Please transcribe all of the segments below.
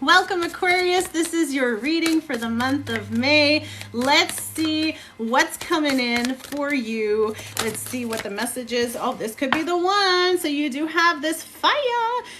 Welcome, Aquarius. This is your reading for the month of May. Let's see what's coming in for you. Let's see what the message is. Oh, this could be the one. So you do have this fire.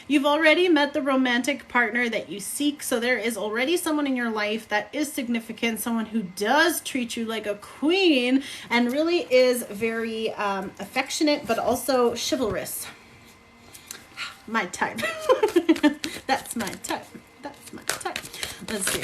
You've already met the romantic partner that you seek. So there is already someone in your life that is significant, someone who does treat you like a queen and really is very affectionate, but also chivalrous. My type. That's my type. That's my type. Let's see.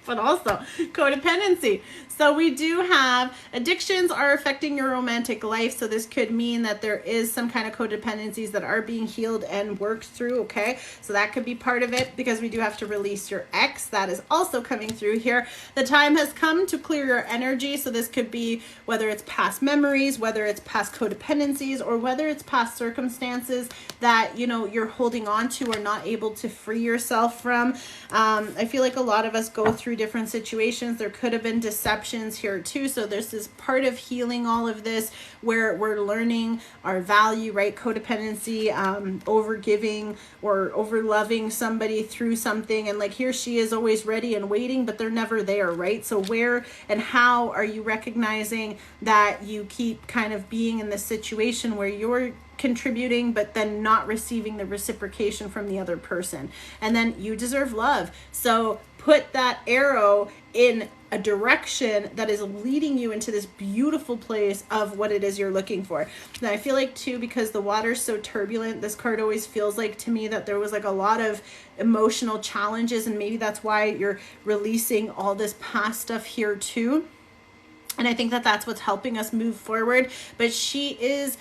But also codependency. So we do have addictions are affecting your romantic life. So this could mean that there is some kind of codependencies that are being healed and worked through. Okay. So that could be part of it because we do have to release your ex. That is also coming through here. The time has come to clear your energy. So this could be whether it's past memories, whether it's past codependencies, or whether it's past circumstances that, you know, you're holding on to or not able to free yourself from. I feel like a lot of us go through different situations. There could have been deception here too. So this is part of healing all of this where we're learning our value, right? Codependency, overgiving or overloving somebody through something. And like here she is always ready and waiting, but they're never there, right? So where and how are you recognizing that you keep kind of being in this situation where you're contributing but then not receiving the reciprocation from the other person? And then you deserve love. So put that arrow in a direction that is leading you into this beautiful place of what it is you're looking for. Now I feel like too, because the water's so turbulent, this card always feels like to me that there was like a lot of emotional challenges, and maybe that's why you're releasing all this past stuff here too. And I think that that's what's helping us move forward. But she is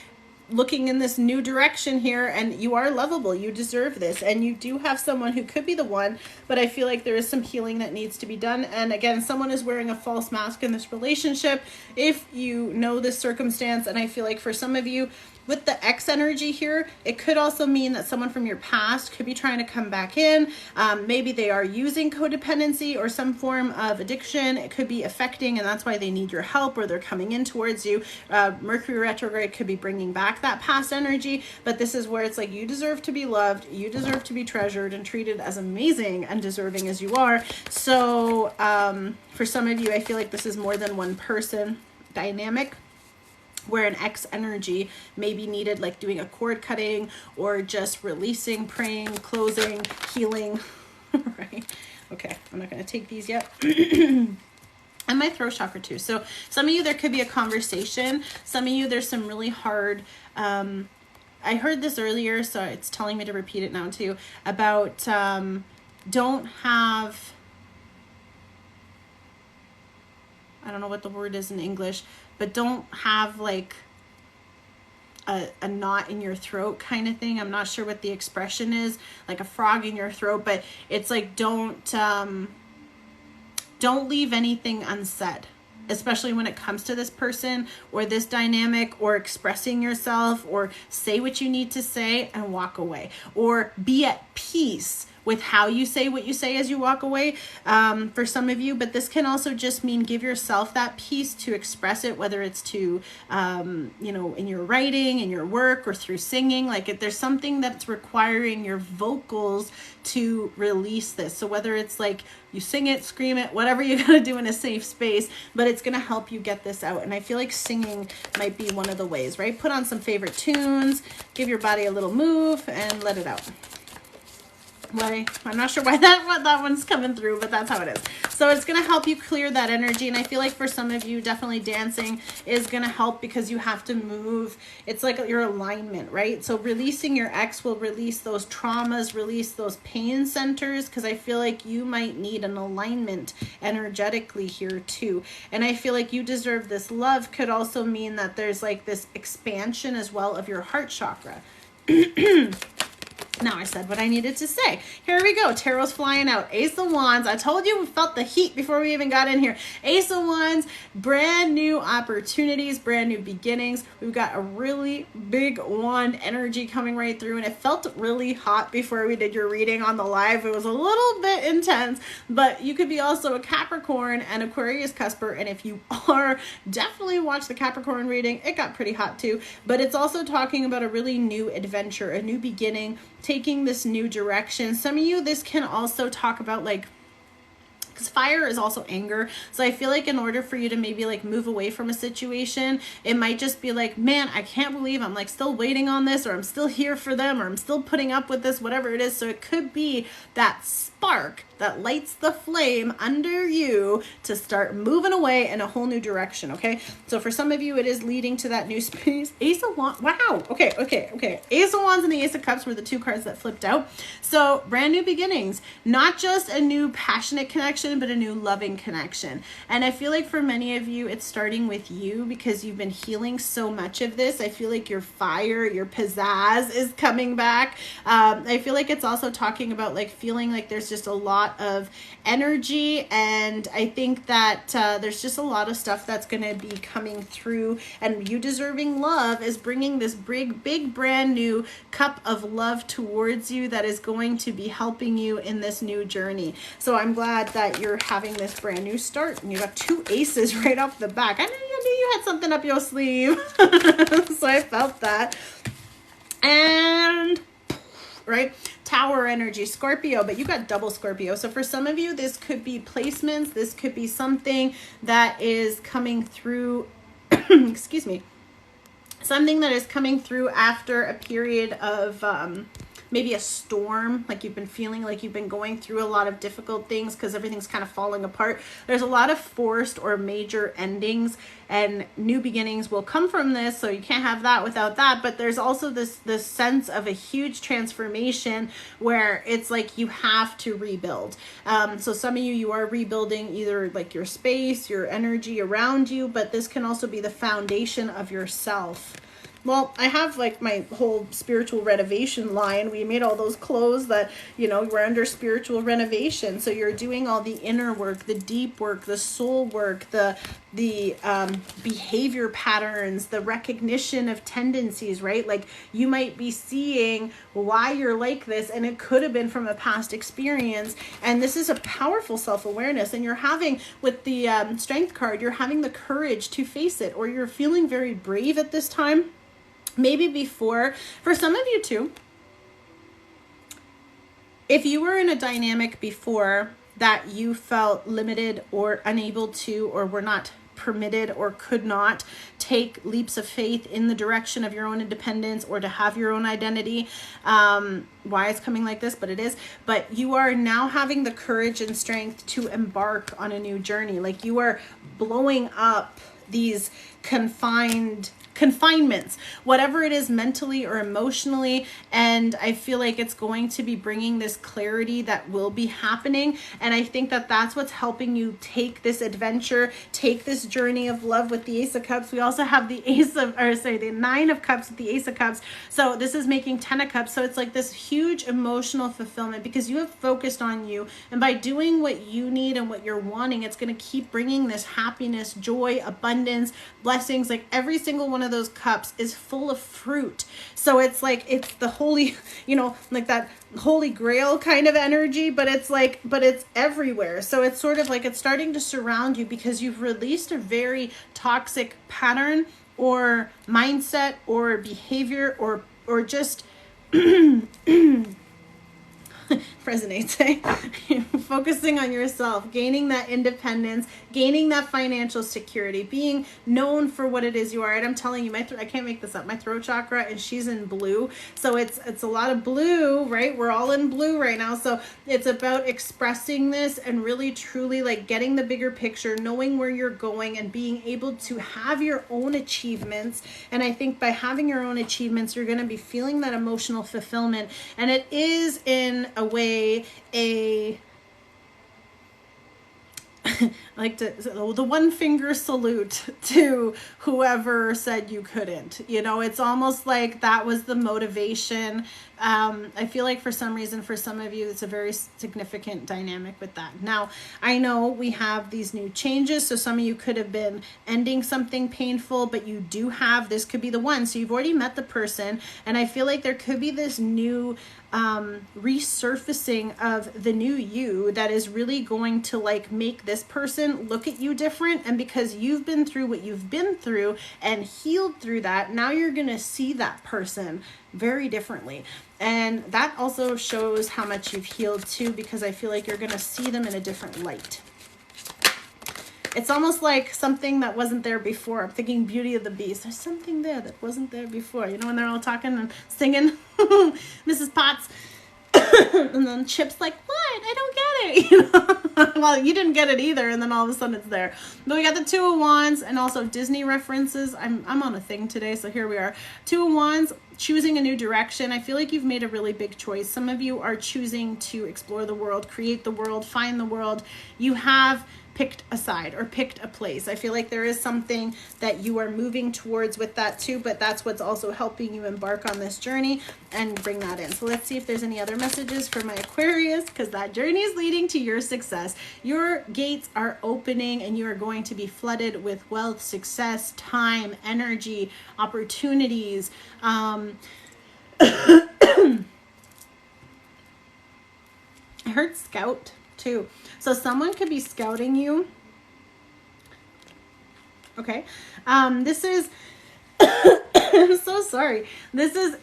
looking in this new direction here, and you are lovable. You deserve this, and you do have someone who could be the one, but I feel like there is some healing that needs to be done. And again, someone is wearing a false mask in this relationship if you know this circumstance. And I feel like for some of you with the X energy here, it could also mean that someone from your past could be trying to come back in. Maybe they are using codependency or some form of addiction. It could be affecting, and that's why they need your help, or they're coming in towards you. Mercury retrograde could be bringing back that past energy, but this is where it's like you deserve to be loved, you deserve to be treasured and treated as amazing and deserving as you are. So for some of you, I feel like this is more than one person dynamic, where an X energy may be needed, like doing a cord cutting or just releasing, praying, closing, healing, right? Okay, I'm not going to take these yet. And my throat chakra too. So some of you, there could be a conversation. Some of you, there's some really hard, I heard this earlier, so it's telling me to repeat it now too, about don't have, I don't know what the word is in English, but don't have like a knot in your throat kind of thing. I'm not sure what the expression is, like a frog in your throat, but it's like don't leave anything unsaid, especially when it comes to this person or this dynamic, or expressing yourself, or say what you need to say and walk away, or be at peace with how you say what you say as you walk away, for some of you. But this can also just mean give yourself that peace to express it, whether it's to, you know, in your writing, in your work, or through singing. Like if there's something that's requiring your vocals to release this. So whether it's like you sing it, scream it, whatever you gotta do in a safe space, but it's gonna help you get this out. And I feel like singing might be one of the ways, right? Put on some favorite tunes, give your body a little move, and let it out. Why? I'm not sure why that one's coming through, but that's how it is. So it's going to help you clear that energy. And I feel like for some of you, definitely dancing is going to help because you have to move. It's like your alignment, right? So releasing your ex will release those traumas, release those pain centers, because I feel like you might need an alignment energetically here too. And I feel like you deserve this love could also mean that there's like this expansion as well of your heart chakra. Now I said what I needed to say. Here we go. Tarot's flying out. Ace of Wands. I told you we felt the heat before we even got in here. Ace of Wands, brand new opportunities, brand new beginnings. We've got a really big wand energy coming right through, and it felt really hot before we did your reading on the live. It was a little bit intense, but you could be also a Capricorn and Aquarius cusper, and if you are, definitely watch the Capricorn reading. It got pretty hot too, but it's also talking about a really new adventure, a new beginning, taking this new direction. Some of you, this can also talk about like, because fire is also anger. So I feel like in order for you to maybe like move away from a situation, it might just be like, man, I can't believe I'm like still waiting on this, or I'm still here for them, or I'm still putting up with this, whatever it is. So it could be that spark that lights the flame under you to start moving away in a whole new direction. Okay. So for some of you, it is leading to that new space. Ace of Wands. Wow. Okay. Ace of Wands and the Ace of Cups were the two cards that flipped out. So brand new beginnings, not just a new passionate connection, but a new loving connection. And I feel like for many of you, it's starting with you because you've been healing so much of this. I feel like your fire, your pizzazz is coming back. I feel like it's also talking about like feeling like there's just a lot of energy, and I think that there's just a lot of stuff that's going to be coming through, and you deserving love is bringing this big brand new cup of love towards you that is going to be helping you in this new journey. So I'm glad that you're having this brand new start, and you got two aces right off the back. I knew you had something up your sleeve. So I felt that. And right, Tower energy, Scorpio, but you got double Scorpio. So for some of you, this could be placements. This could be something that is coming through, excuse me, something that is coming through after a period of maybe a storm, like you've been feeling like you've been going through a lot of difficult things because everything's kind of falling apart. There's a lot of forced or major endings, and new beginnings will come from this, so you can't have that without that. But there's also this sense of a huge transformation where it's like you have to rebuild. So some of you are rebuilding either like your space, your energy around you, but this can also be the foundation of yourself. Well, I have like my whole spiritual renovation line. We made all those clothes that, you know, we're under spiritual renovation. So you're doing all the inner work, the deep work, the soul work, the behavior patterns, the recognition of tendencies, right? Like you might be seeing why you're like this, and it could have been from a past experience. And this is a powerful self-awareness. And you're having, with the strength card, you're having the courage to face it, or you're feeling very brave at this time. Maybe before, for some of you too, if you were in a dynamic before that you felt limited or unable to, or were not permitted or could not take leaps of faith in the direction of your own independence or to have your own identity, why it's coming like this, but it is. But you are now having the courage and strength to embark on a new journey. Like you are blowing up these confinements, whatever it is, mentally or emotionally. And I feel like it's going to be bringing this clarity that will be happening. And I think that that's what's helping you take this adventure, take this journey of love with the Ace of Cups. We also have the the Nine of Cups with the Ace of Cups. So this is making 10 of Cups. So it's like this huge emotional fulfillment because you have focused on you. And by doing what you need and what you're wanting, it's going to keep bringing this happiness, joy, abundance, blessings. Like every single one of those cups is full of fruit. So it's like, it's the holy, like that holy grail kind of energy, but it's everywhere. So it's sort of like it's starting to surround you because you've released a very toxic pattern or mindset or behavior or just resonates, eh? Focusing on yourself, gaining that independence, gaining that financial security, being known for what it is you are. And I'm telling you, I can't make this up. My throat chakra, and she's in blue. So it's a lot of blue, right? We're all in blue right now. So it's about expressing this and really truly like getting the bigger picture, knowing where you're going and being able to have your own achievements. And I think by having your own achievements, you're going to be feeling that emotional fulfillment. And it is in a way like the one finger salute to whoever said you couldn't. You know, it's almost like that was the motivation. I feel like for some reason, for some of you, it's a very significant dynamic with that. Now, I know we have these new changes, so some of you could have been ending something painful, but you do have, this could be the one. So you've already met the person, and I feel like there could be this new resurfacing of the new you that is really going to like make this person look at you different. And because you've been through what you've been through and healed through that, now you're going to see that person very differently. And that also shows how much you've healed too, because I feel like you're going to see them in a different light. It's almost like something that wasn't there before. I'm thinking Beauty of the Beast. There's something there that wasn't there before. You know, when they're all talking and singing, Mrs. Potts. And then Chip's like, what? I don't get it. You know? Well, you didn't get it either. And then all of a sudden it's there. But we got the Two of Wands and also Disney references. I'm on a thing today, so here we are. Two of Wands, choosing a new direction. I feel like you've made a really big choice. Some of you are choosing to explore the world, create the world, find the world. You have picked a side or picked a place. I feel like there is something that you are moving towards with that too, but that's what's also helping you embark on this journey and bring that in. So let's see if there's any other messages for my Aquarius, because that journey is leading to your success. Your gates are opening and you are going to be flooded with wealth, success, time, energy, opportunities. I heard scout too. So someone could be scouting you. Okay. This is, I'm so sorry. This is,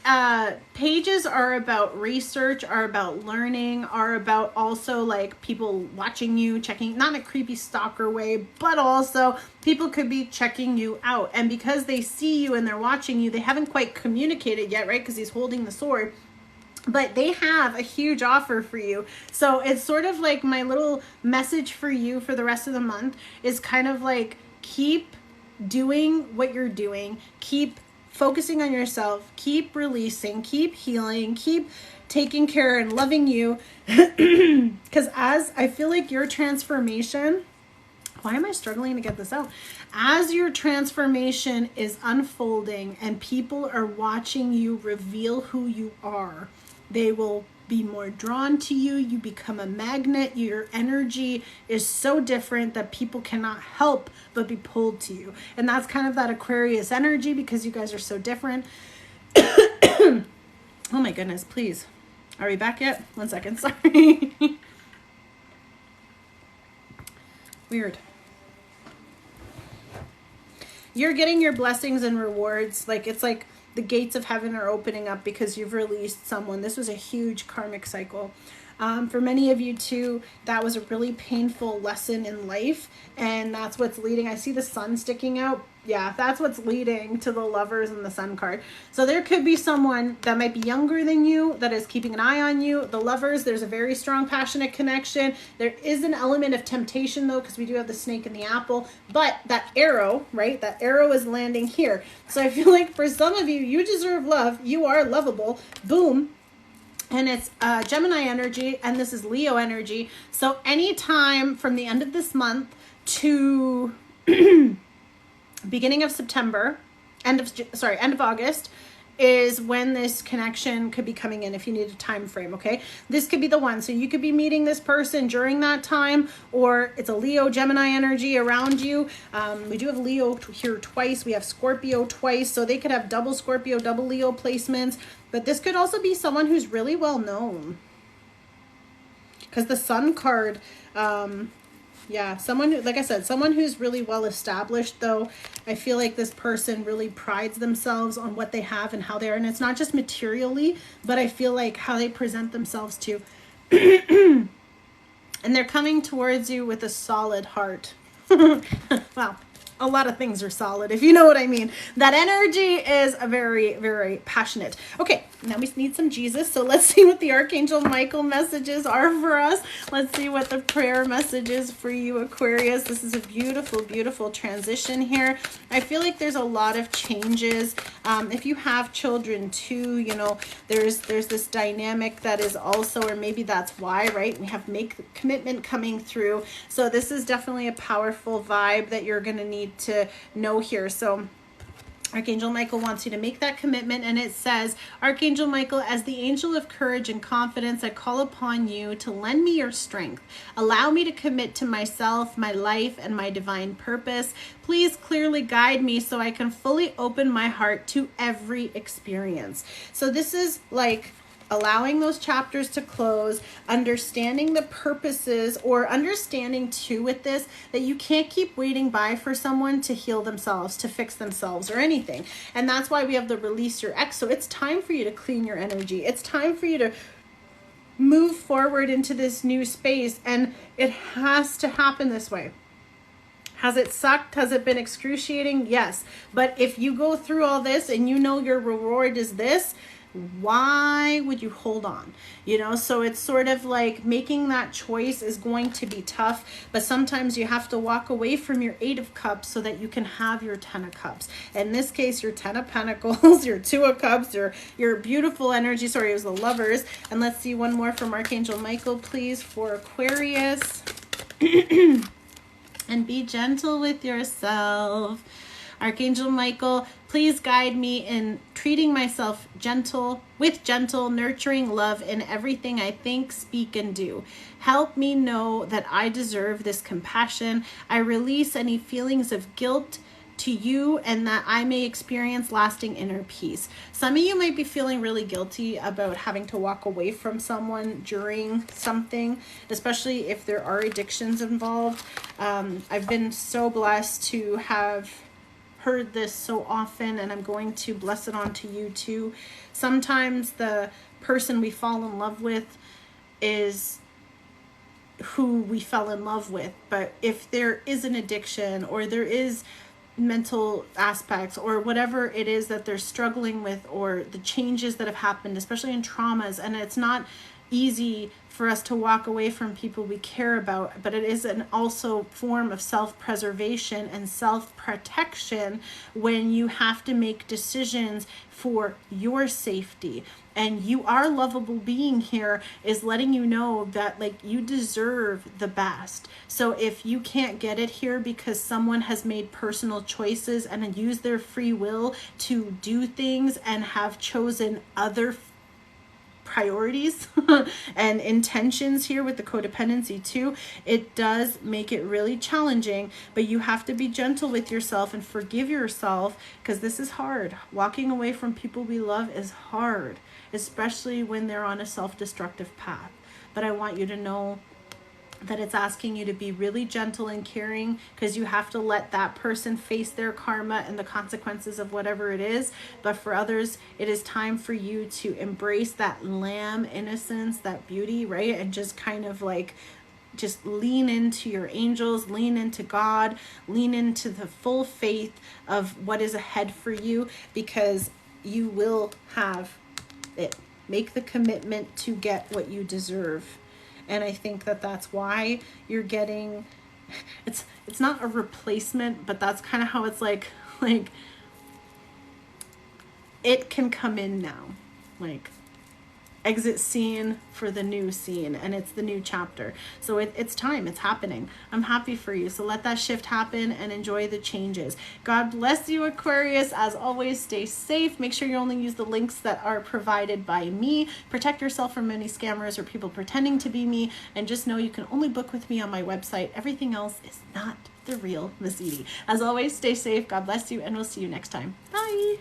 pages are about research, are about learning, are about also like people watching you, checking, not in a creepy stalker way, but also people could be checking you out. And because they see you and they're watching you, they haven't quite communicated yet, right? Because he's holding the sword. But they have a huge offer for you. So it's sort of like my little message for you for the rest of the month is kind of like, keep doing what you're doing. Keep focusing on yourself. Keep releasing. Keep healing. Keep taking care and loving you. Because as I feel like your transformation, why am I struggling to get this out? As your transformation is unfolding and people are watching you reveal who you are, they will be more drawn to you. You become a magnet. Your energy is so different that people cannot help but be pulled to you. And that's kind of that Aquarius energy, because you guys are so different. Oh my goodness, please. Are we back yet? 1 second, sorry. Weird. You're getting your blessings and rewards. Like, it's like the gates of heaven are opening up because you've released someone. This was a huge karmic cycle. For many of you too, that was a really painful lesson in life, and that's what's leading. I see the sun sticking out. Yeah, that's what's leading to the Lovers and the Sun card. So there could be someone that might be younger than you that is keeping an eye on you. The Lovers, there's a very strong passionate connection. There is an element of temptation though, because we do have the snake and the apple, but that arrow, right? That arrow is landing here. So I feel like for some of you, you deserve love. You are lovable. Boom. And it's Gemini energy, and this is Leo energy. So anytime from the end of this month to beginning of September, end of August, is when this connection could be coming in if you need a time frame, okay? This could be the one. So you could be meeting this person during that time, or it's a Leo, Gemini energy around you. We do have Leo here twice. We have Scorpio twice. So they could have double Scorpio, double Leo placements. But this could also be someone who's really well known. Because the Sun card, yeah, someone who, like I said, someone who's really well established though. I feel like this person really prides themselves on what they have and how they are. And it's not just materially, but I feel like how they present themselves too. And they're coming towards you with a solid heart. Wow. a lot of things are solid, if you know what I mean. That energy is a very, very passionate. Okay, now we need some Jesus. So let's see what the Archangel Michael messages are for us. Let's see what the prayer message is for you, Aquarius. This is a beautiful, beautiful transition here. I feel like there's a lot of changes. If you have children too, you know, there's this dynamic that is also, or maybe that's why, right? We have make the commitment coming through. So this is definitely a powerful vibe that you're going to need to know here. So Archangel Michael wants you to make that commitment, and it says, Archangel Michael, as the angel of courage and confidence, I call upon you to lend me your strength. Allow me to commit to myself, my life, and my divine purpose. Please clearly guide me so I can fully open my heart to every experience. So this is like allowing those chapters to close, understanding the purposes, or understanding too with this that you can't keep waiting by for someone to heal themselves, to fix themselves or anything. And that's why we have the release your ex. So it's time for you to clean your energy. It's time for you to move forward into this new space, and it has to happen this way. Has it sucked? Has it been excruciating? Yes. But if you go through all this and you know your reward is this, why would you hold on? You know, so it's sort of like making that choice is going to be tough, but sometimes you have to walk away from your 8 of Cups so that you can have your 10 of Cups. In this case, your 10 of Pentacles, your 2 of Cups, your beautiful energy. Sorry, it was the Lovers. And let's see one more from Archangel Michael, please, for Aquarius. And be gentle with yourself. Archangel Michael, please guide me in treating myself with gentle, nurturing love in everything I think, speak, and do. Help me know that I deserve this compassion. I release any feelings of guilt to you, and that I may experience lasting inner peace. Some of you might be feeling really guilty about having to walk away from someone during something, especially if there are addictions involved. I've been so blessed to have heard this so often, and I'm going to bless it onto you too. Sometimes the person we fall in love with is who we fell in love with, but if there is an addiction or there is mental aspects or whatever it is that they're struggling with, or the changes that have happened, especially in traumas, and it's not easy for us to walk away from people we care about, but it is an also form of self-preservation and self-protection when you have to make decisions for your safety. And you are lovable being here is letting you know that like you deserve the best. So if you can't get it here because someone has made personal choices and used their free will to do things and have chosen other priorities and intentions here with the codependency too, it does make it really challenging, but you have to be gentle with yourself and forgive yourself, because this is hard. Walking away from people we love is hard, especially when they're on a self-destructive path. But I want you to know that it's asking you to be really gentle and caring, because you have to let that person face their karma and the consequences of whatever it is. But for others, it is time for you to embrace that lamb innocence, that beauty, right? And just kind of like just lean into your angels, lean into God, lean into the full faith of what is ahead for you, because you will have it. Make the commitment to get what you deserve. And I think that that's why you're getting, it's not a replacement, but that's kind of how it's like it can come in now, like exit scene for the new scene, and it's the new chapter. So it's time, it's happening. I'm happy for you. So let that shift happen and enjoy the changes. God bless you, Aquarius. As always, stay safe. Make sure you only use the links that are provided by me. Protect yourself from any scammers or people pretending to be me, and just know you can only book with me on my website. Everything else is not the real Miss Edie. As always, stay safe. God bless you, and we'll see you next time. Bye.